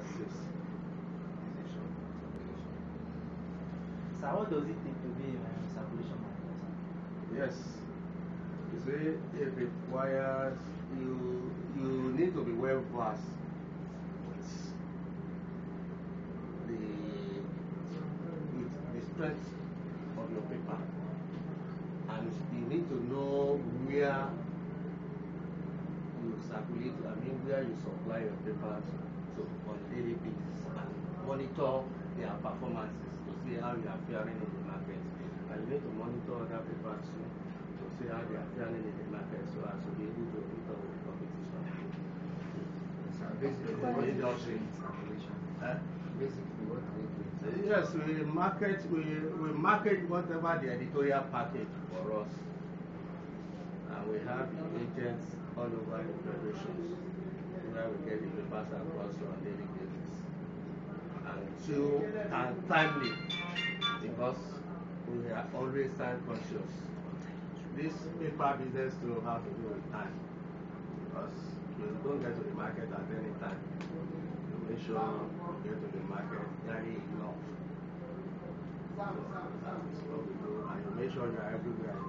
6. So what does it take to be a circulation manager? Yes. You see, it requires you need to be well versed with the strength of your paper, and you need to know where you circulate, where you supply your papers to on a daily basis, and monitor their performances to see how you are faring in the market. And you need to monitor other papers too to see how they are faring in the market so as to be able to meet up with the competition. Basically, what is circulation? Basically, what we do. Yes, we market whatever the editorial package for us, and we have the agents all over the federations where we get the papers across on a daily basis, and timely, because we are always time conscious. This paper business still have to do with time, because you don't get to the market at any time. You make sure you get to the market early enough. That's what we do, and you make sure you are everywhere.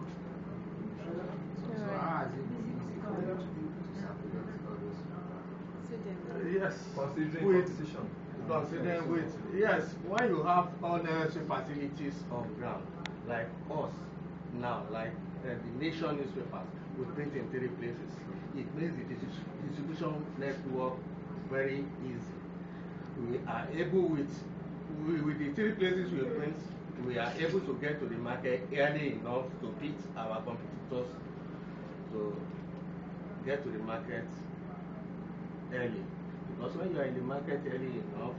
So how has it been easy for you to be able to circulate all those? Yes. Considering competition. Considering with, yes, when you have all the necessary facilities on ground, like us now, like the Nation newspapers, we print in 3 places. It makes the distribution network very easy. We are able with the 3 places we print, we are able to get to the market early enough to beat our competitors, to get to the market early. Because when you are in the market early enough,